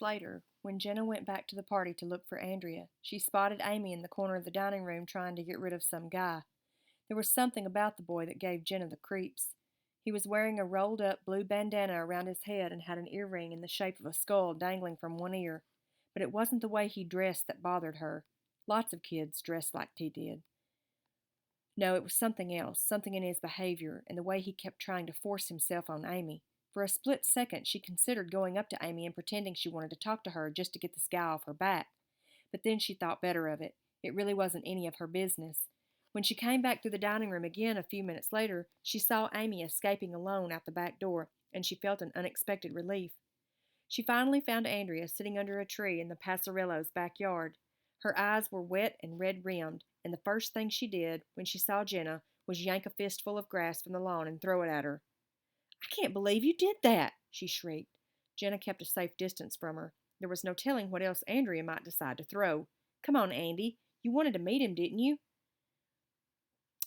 Later, when Jenna went back to the party to look for Andrea, she spotted Amy in the corner of the dining room trying to get rid of some guy. There was something about the boy that gave Jenna the creeps. He was wearing a rolled up blue bandana around his head and had an earring in the shape of a skull dangling from one ear. But it wasn't the way he dressed that bothered her. Lots of kids dressed like he did. No, it was something else, something in his behavior and the way he kept trying to force himself on Amy. For a split second, she considered going up to Amy and pretending she wanted to talk to her just to get this guy off her back. But then she thought better of it. It really wasn't any of her business. When she came back through the dining room again a few minutes later, she saw Amy escaping alone out the back door, and she felt an unexpected relief. She finally found Andrea sitting under a tree in the Passarello's backyard. Her eyes were wet and red-rimmed, and the first thing she did when she saw Jenna was yank a fistful of grass from the lawn and throw it at her. "I can't believe you did that!" she shrieked. Jenna kept a safe distance from her. There was no telling what else Andrea might decide to throw. "Come on, Andy. You wanted to meet him, didn't you?"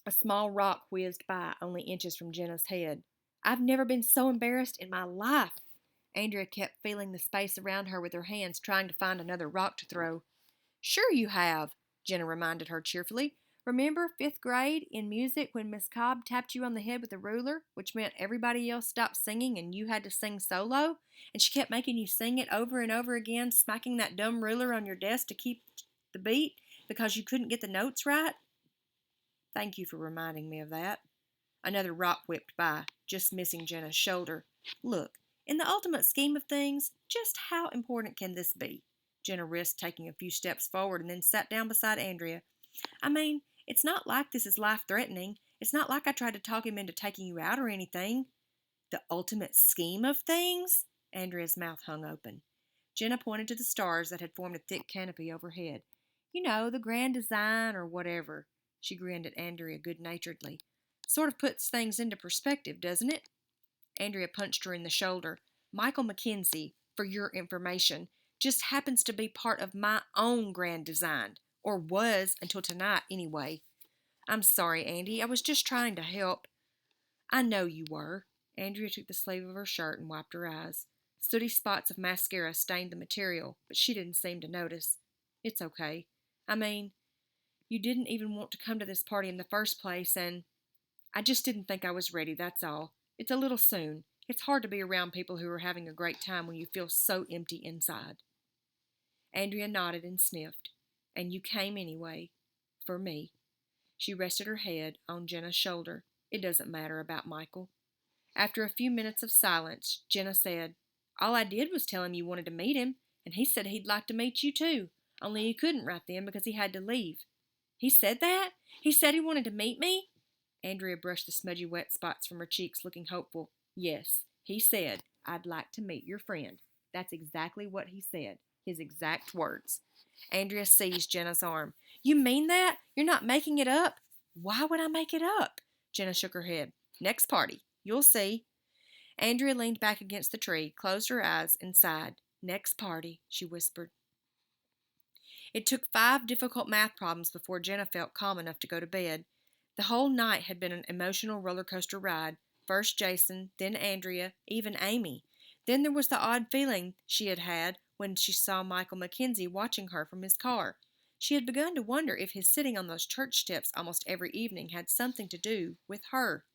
A small rock whizzed by, only inches from Jenna's head. "I've never been so embarrassed in my life." Andrea kept feeling the space around her with her hands, trying to find another rock to throw. "Sure you have," Jenna reminded her cheerfully. "Remember 5th grade in music when Miss Cobb tapped you on the head with a ruler, which meant everybody else stopped singing and you had to sing solo? And she kept making you sing it over and over again, smacking that dumb ruler on your desk to keep the beat because you couldn't get the notes right?" "Thank you for reminding me of that." Another rock whipped by, just missing Jenna's shoulder. "Look, in the ultimate scheme of things, just how important can this be?" Jenna risked taking a few steps forward and then sat down beside Andrea. "I mean, it's not like this is life-threatening. It's not like I tried to talk him into taking you out or anything." "The ultimate scheme of things?" Andrea's mouth hung open. Jenna pointed to the stars that had formed a thick canopy overhead. "You know, the grand design or whatever." She grinned at Andrea good-naturedly. "Sort of puts things into perspective, doesn't it?" Andrea punched her in the shoulder. "Michael Mackenzie, for your information, just happens to be part of my own grand design. Or was, until tonight, anyway." "I'm sorry, Andy. I was just trying to help." "I know you were." Andrea took the sleeve of her shirt and wiped her eyes. Sooty spots of mascara stained the material, but she didn't seem to notice. "It's okay. I mean, you didn't even want to come to this party in the first place, and I just didn't think I was ready, that's all. It's a little soon. It's hard to be around people who are having a great time when you feel so empty inside." Andrea nodded and sniffed. "And you came anyway. For me." She rested her head on Jenna's shoulder. "It doesn't matter about Michael." After a few minutes of silence, Jenna said, "All I did was tell him you wanted to meet him, and he said he'd like to meet you too, only he couldn't right then because he had to leave." "He said that? He said he wanted to meet me?" Andrea brushed the smudgy wet spots from her cheeks, looking hopeful. "Yes, he said, 'I'd like to meet your friend.' That's exactly what he said. His exact words." Andrea seized Jenna's arm. "You mean that? You're not making it up?" "Why would I make it up?" Jenna shook her head. "Next party. You'll see." Andrea leaned back against the tree, closed her eyes, and sighed. "Next party," she whispered. It took 5 difficult math problems before Jenna felt calm enough to go to bed. The whole night had been an emotional roller coaster ride. First Jason, then Andrea, even Amy. Then there was the odd feeling she had had when she saw Michael Mackenzie watching her from his car. She had begun to wonder if his sitting on those church steps almost every evening had something to do with her.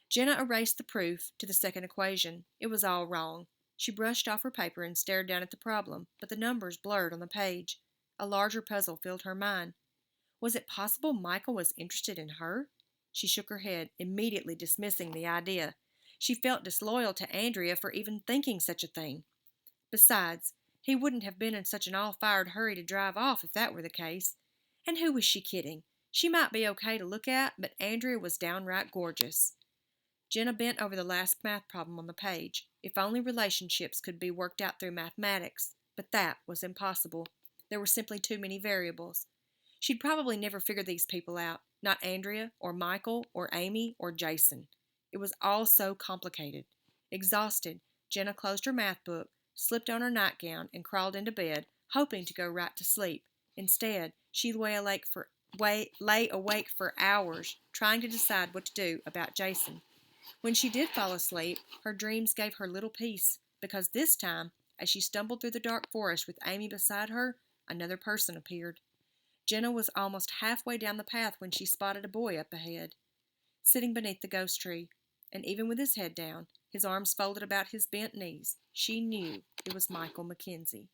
Jenna erased the proof to the second equation. It was all wrong. She brushed off her paper and stared down at the problem, but the numbers blurred on the page. A larger puzzle filled her mind. Was it possible Michael was interested in her? She shook her head, immediately dismissing the idea. She felt disloyal to Andrea for even thinking such a thing. Besides, he wouldn't have been in such an all-fired hurry to drive off if that were the case. And who was she kidding? She might be okay to look at, but Andrea was downright gorgeous. Jenna bent over the last math problem on the page. If only relationships could be worked out through mathematics. But that was impossible. There were simply too many variables. She'd probably never figure these people out. Not Andrea, or Michael, or Amy, or Jason. It was all so complicated. Exhausted, Jenna closed her math book, slipped on her nightgown, and crawled into bed, hoping to go right to sleep. Instead, she lay awake for hours, trying to decide what to do about Jason. When she did fall asleep, her dreams gave her little peace, because this time As she stumbled through the dark forest with Amy beside her, another person appeared. Jenna was almost halfway down the path when she spotted a boy up ahead, sitting beneath the ghost tree, and even with his head down, his arms folded about his bent knees, she knew it was Michael Mackenzie.